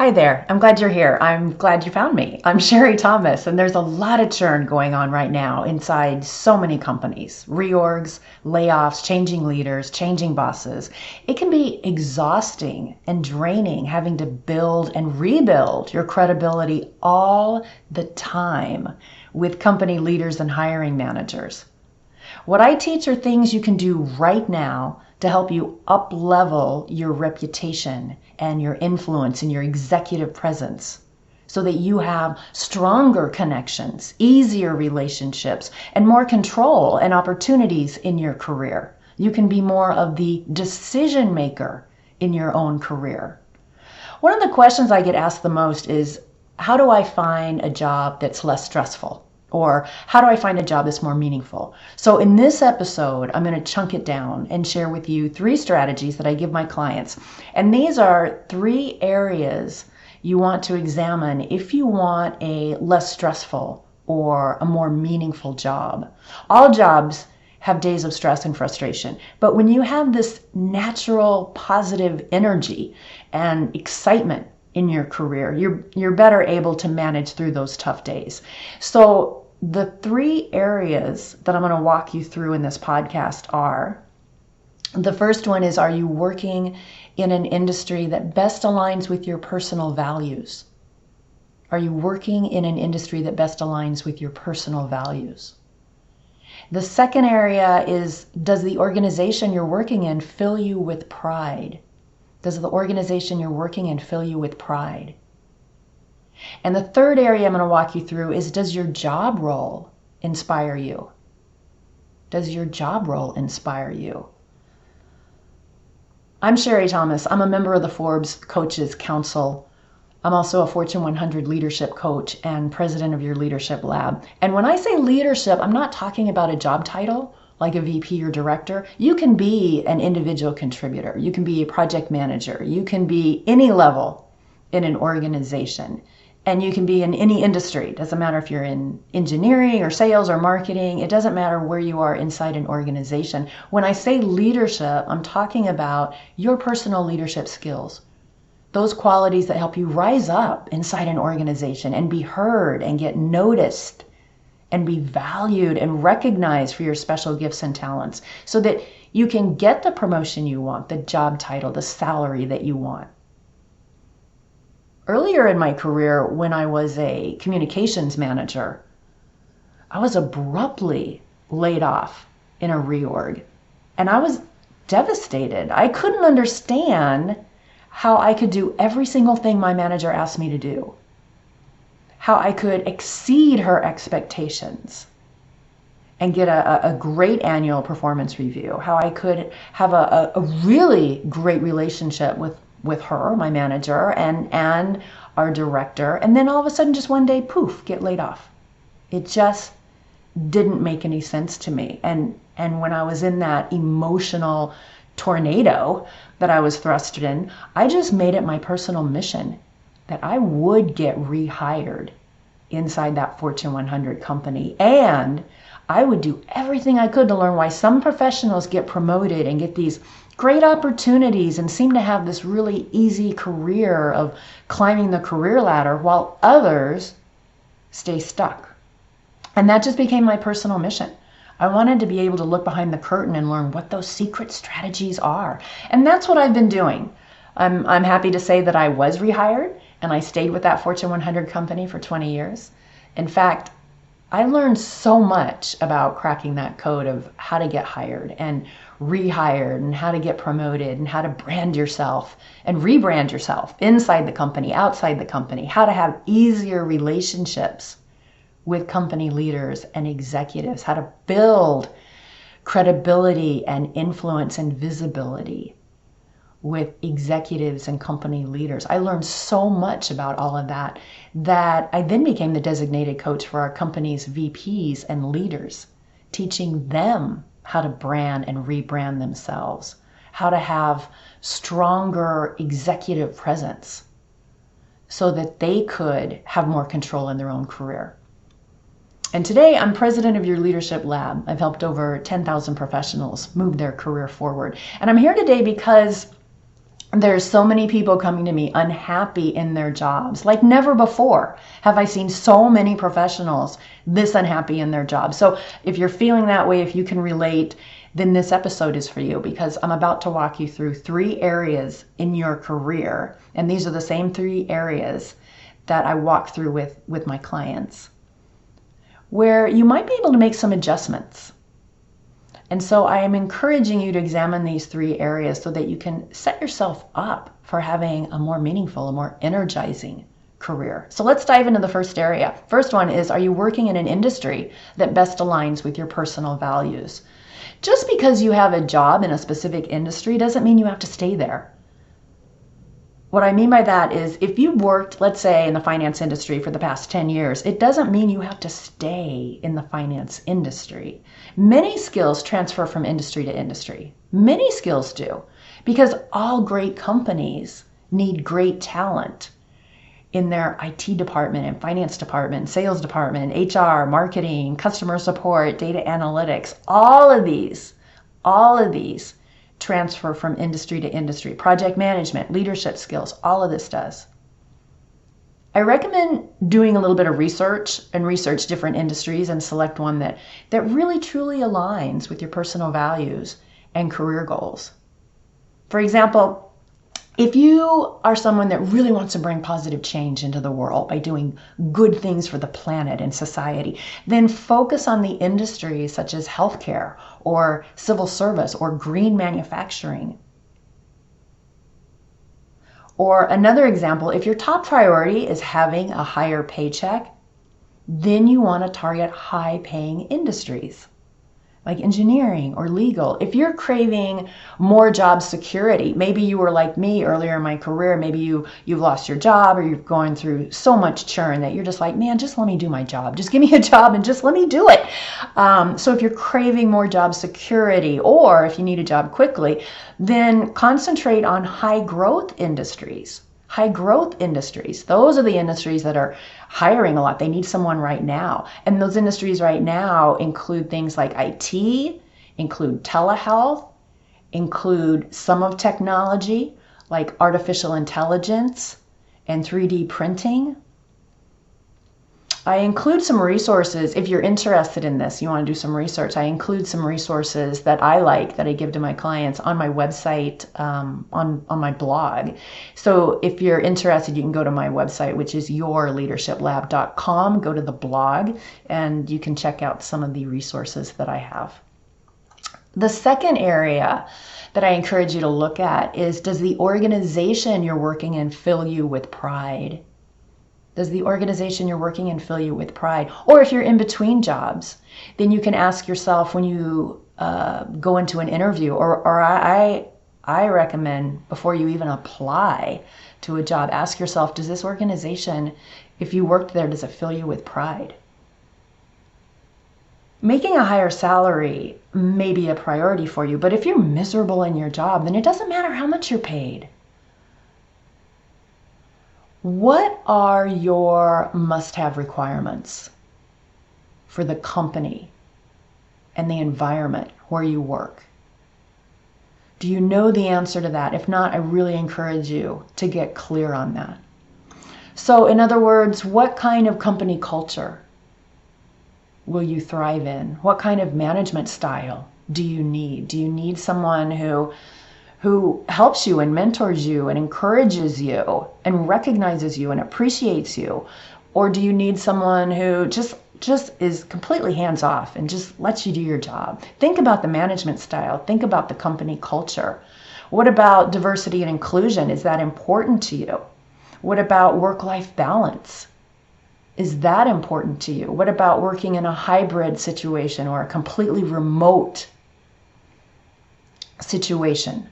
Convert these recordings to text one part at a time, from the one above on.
Hi there. I'm glad you're here. I'm glad you found me. I'm Sherri Thomas, and there's a lot of churn going on right now inside so many companies. Reorgs, layoffs, changing leaders, changing bosses. It can be exhausting and draining having to build and rebuild your credibility all the time with company leaders and hiring managers. What I teach are things you can do right now to help you up-level your reputation and your influence and your executive presence so that you have stronger connections, easier relationships, and more control and opportunities in your career. You can be more of the decision maker in your own career. One of the questions I get asked the most is, how do I find a job that's less stressful? Or how do I find a job that's more meaningful? So in this episode, I'm going to chunk it down and share with you 3 strategies that I give my clients. And these are 3 areas you want to examine if you want a less stressful or a more meaningful job. All jobs have days of stress and frustration, but when you have this natural positive energy and excitement in your career, you're better able to manage through those tough days. So the 3 areas that I'm going to walk you through in this podcast are, the first one is, are you working in an industry that best aligns with your personal values? Are you working in an industry that best aligns with your personal values? The second area is, does the organization you're working in fill you with pride? Does the organization you're working in fill you with pride? And the third area I'm going to walk you through is, does your job role inspire you? Does your job role inspire you? I'm Sherri Thomas. I'm a member of the Forbes Coaches Council. I'm also a Fortune 100 leadership coach and president of your leadership lab. And when I say leadership, I'm not talking about a job title like a VP or director. You can be an individual contributor. You can be a project manager. You can be any level in an organization. And you can be in any industry. It doesn't matter if you're in engineering or sales or marketing. It doesn't matter where you are inside an organization. When I say leadership, I'm talking about your personal leadership skills. Those qualities that help you rise up inside an organization and be heard and get noticed and be valued and recognized for your special gifts and talents so that you can get the promotion you want, the job title, the salary that you want. Earlier in my career, when I was a communications manager, I was abruptly laid off in a reorg, and I was devastated. I couldn't understand how I could do every single thing my manager asked me to do, how I could exceed her expectations and get a great annual performance review, how I could have a really great relationship with her, my manager, and our director, and then all of a sudden just one day, poof, get laid off. It just didn't make any sense to me. And when I was in that emotional tornado that I was thrust in, I just made it my personal mission that I would get rehired inside that Fortune 100 company. And I would do everything I could to learn why some professionals get promoted and get these great opportunities and seem to have this really easy career of climbing the career ladder while others stay stuck. And that just became my personal mission. I wanted to be able to look behind the curtain and learn what those secret strategies are. And that's what I've been doing. I'm happy to say that I was rehired and I stayed with that Fortune 100 company for 20 years. In fact, I learned so much about cracking that code of how to get hired and rehired and how to get promoted and how to brand yourself and rebrand yourself inside the company, outside the company, how to have easier relationships with company leaders and executives, how to build credibility and influence and visibility with executives and company leaders. I learned so much about all of that I then became the designated coach for our company's VPs and leaders, teaching them how to brand and rebrand themselves, how to have stronger executive presence so that they could have more control in their own career. And today I'm president of your leadership lab. I've helped over 10,000 professionals move their career forward. And I'm here today because There's so many people coming to me unhappy in their jobs. Like never before have I seen so many professionals this unhappy in their jobs. So if you're feeling that way, if you can relate, then this episode is for you, because I'm about to walk you through 3 areas in your career. And these are the same 3 areas that I walk through with my clients, where you might be able to make some adjustments. And so I am encouraging you to examine these 3 areas so that you can set yourself up for having a more meaningful, a more energizing career. So let's dive into the first area. First one is, are you working in an industry that best aligns with your personal values? Just because you have a job in a specific industry doesn't mean you have to stay there. What I mean by that is, if you've worked, let's say, in the finance industry for the past 10 years, it doesn't mean you have to stay in the finance industry. Many skills transfer from industry to industry. Many skills do, because all great companies need great talent in their IT department and finance department, sales department, HR, marketing, customer support, data analytics. All of these transfer from industry to industry. Project management, leadership skills, all of this does. I recommend doing a little bit of research and research different industries and select one that really truly aligns with your personal values and career goals. For example, if you are someone that really wants to bring positive change into the world by doing good things for the planet and society, then focus on the industries such as healthcare or civil service or green manufacturing. Or another example, if your top priority is having a higher paycheck, then you want to target high-paying industries like engineering or legal. If you're craving more job security, maybe you were like me earlier in my career, maybe you've lost your job or you're going through so much churn that you're just like, man, just let me do my job. Just give me a job and just let me do it. So if you're craving more job security, or if you need a job quickly, then concentrate on high growth industries. High growth industries. Those are the industries that are hiring a lot. They need someone right now. And those industries right now include things like IT, include telehealth, include some of technology like artificial intelligence and 3D printing. I include some resources. If you're interested in this, you want to do some research, I include some resources that I like, that I give to my clients on my website, on my blog. So if you're interested, you can go to my website, which is yourleadershiplab.com. Go to the blog and you can check out some of the resources that I have. The second area that I encourage you to look at is, does the organization you're working in fill you with pride? Does the organization you're working in fill you with pride? Or if you're in between jobs, then you can ask yourself when you go into an interview, or I recommend before you even apply to a job, ask yourself, does this organization, if you worked there, does it fill you with pride? Making a higher salary may be a priority for you, but if you're miserable in your job, then it doesn't matter how much you're paid. What are your must-have requirements for the company and the environment where you work? Do you know the answer to that? If not, I really encourage you to get clear on that. So in other words, what kind of company culture will you thrive in? What kind of management style do you need? Do you need someone who helps you and mentors you and encourages you and recognizes you and appreciates you? Or do you need someone who just is completely hands off and just lets you do your job? Think about the management style. Think about the company culture. What about diversity and inclusion? Is that important to you? What about work-life balance? Is that important to you? What about working in a hybrid situation or a completely remote situation?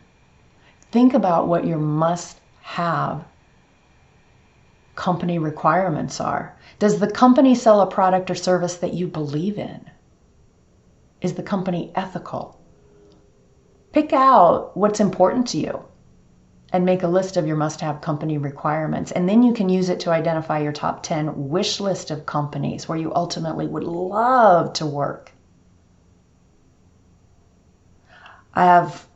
Think about what your must-have company requirements are. Does the company sell a product or service that you believe in? Is the company ethical? Pick out what's important to you and make a list of your must-have company requirements. And then you can use it to identify your top 10 wish list of companies where you ultimately would love to work. I have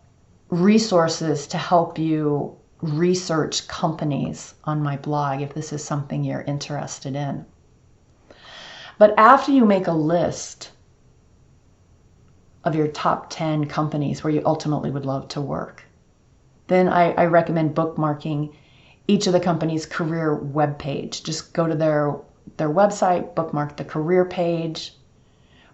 resources to help you research companies on my blog if this is something you're interested in. But after you make a list of your top 10 companies where you ultimately would love to work, then I recommend bookmarking each of the company's career webpage. Just go to their website, bookmark the career page.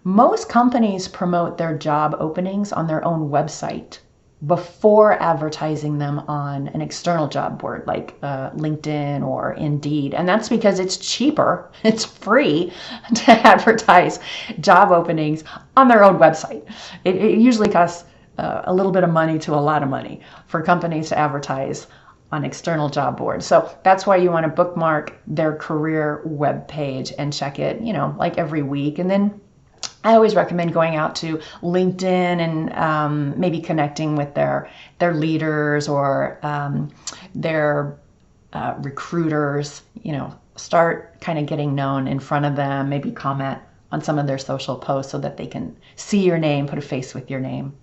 Most companies promote their job openings on their own website before advertising them on an external job board like LinkedIn or Indeed. And that's because it's cheaper, it's free to advertise job openings on their own website. It usually costs a little bit of money to a lot of money for companies to advertise on external job boards. So that's why you want to bookmark their career webpage and check it, like every week. And then I always recommend going out to LinkedIn and maybe connecting with their leaders or their recruiters. Start kind of getting known in front of them. Maybe comment on some of their social posts so that they can see your name, put a face with your name.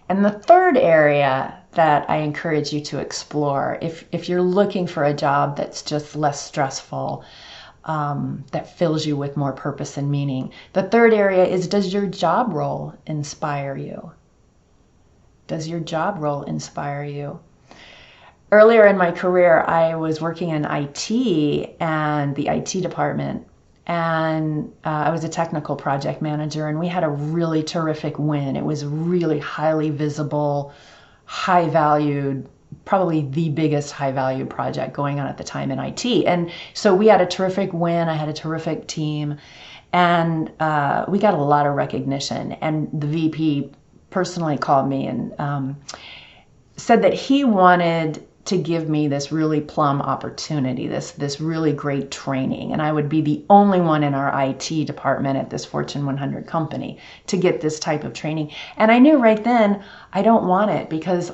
And the third area that I encourage you to explore, if you're looking for a job that's just less stressful, that fills you with more purpose and meaning. The third area is, does your job role inspire you? Does your job role inspire you? Earlier in my career, I was working in IT and the IT department, and I was a technical project manager, and we had a really terrific win. It was really highly visible, high valued, probably the biggest high value project going on at the time in IT. And so we had a terrific win. I had a terrific team, and we got a lot of recognition. And the VP personally called me and said that he wanted to give me this really plum opportunity, this really great training. And I would be the only one in our IT department at this Fortune 100 company to get this type of training. And I knew right then I don't want it, because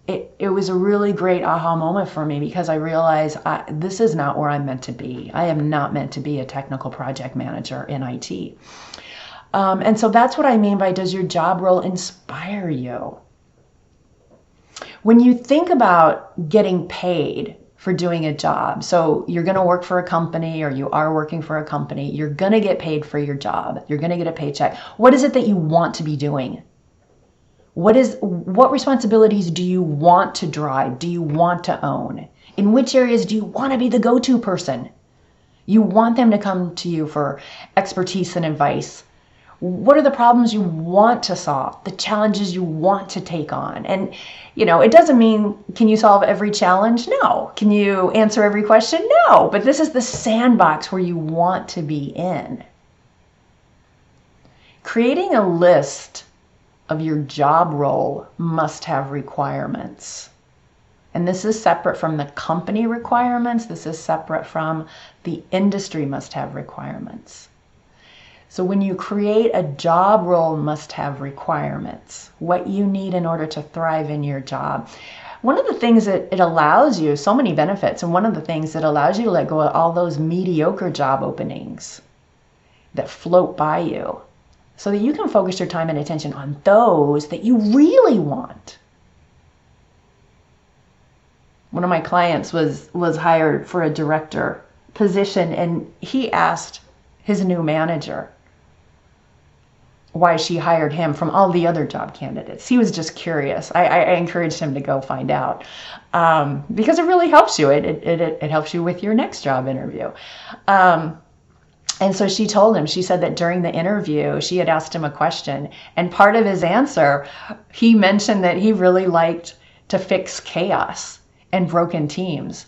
it was a really great aha moment for me, because I realized this is not where I'm meant to be. I am not meant to be a technical project manager in IT. And so that's what I mean by, does your job role inspire you? When you think about getting paid for doing a job, so you're going to work for a company, or you are working for a company, you're going to get paid for your job. You're going to get a paycheck. What is it that you want to be doing? What responsibilities do you want to drive? Do you want to own? In which areas do you want to be the go-to person? You want them to come to you for expertise and advice. What are the problems you want to solve? The challenges you want to take on? And, it doesn't mean, can you solve every challenge? No. Can you answer every question? No. But this is the sandbox where you want to be in. Creating a list of your job role must have requirements. And this is separate from the company requirements. This is separate from the industry must have requirements. So when you create a job role must have requirements, what you need in order to thrive in your job. One of the things that it allows you, so many benefits, and one of the things that allows you to let go of all those mediocre job openings that float by you, so that you can focus your time and attention on those that you really want. One of my clients was hired for a director position, and he asked his new manager why she hired him from all the other job candidates. He was just curious. I encouraged him to go find out, because it really helps you. It helps you with your next job interview. And so she told him, she said that during the interview, she had asked him a question, and part of his answer, he mentioned that he really liked to fix chaos and broken teams.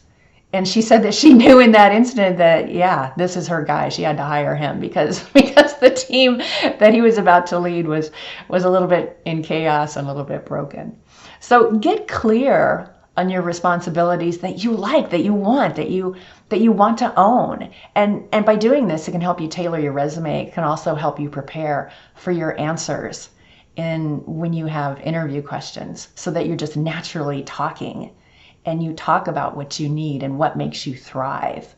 And she said that she knew in that instant that, yeah, this is her guy. She had to hire him because the team that he was about to lead was a little bit in chaos and a little bit broken. So get clear on your responsibilities that you like, that you want, that you want to own. And by doing this, it can help you tailor your resume. It can also help you prepare for your answers when you have interview questions, so that you're just naturally talking and you talk about what you need and what makes you thrive.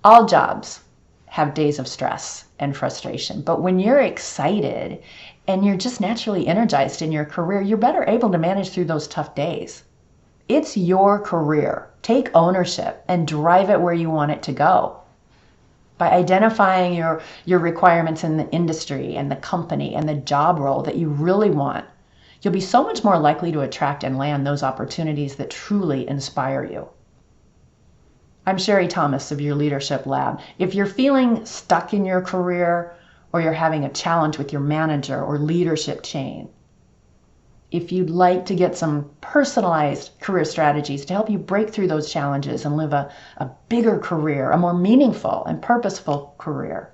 All jobs have days of stress and frustration, but when you're excited and you're just naturally energized in your career, you're better able to manage through those tough days. It's your career. Take ownership and drive it where you want it to go. By identifying your requirements in the industry and the company and the job role that you really want, you'll be so much more likely to attract and land those opportunities that truly inspire you. I'm Sherri Thomas of your Leadership Lab. If you're feeling stuck in your career, or you're having a challenge with your manager or leadership chain, if you'd like to get some personalized career strategies to help you break through those challenges and live a bigger career, a more meaningful and purposeful career,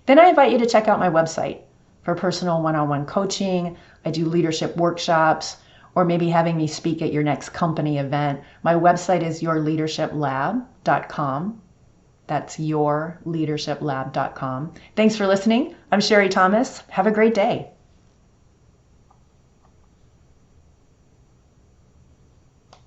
then I invite you to check out my website for personal one-on-one coaching. I do leadership workshops, or maybe having me speak at your next company event. My website is yourleadershiplab.com. That's yourleadershiplab.com. Thanks for listening. I'm Sherri Thomas. Have a great day.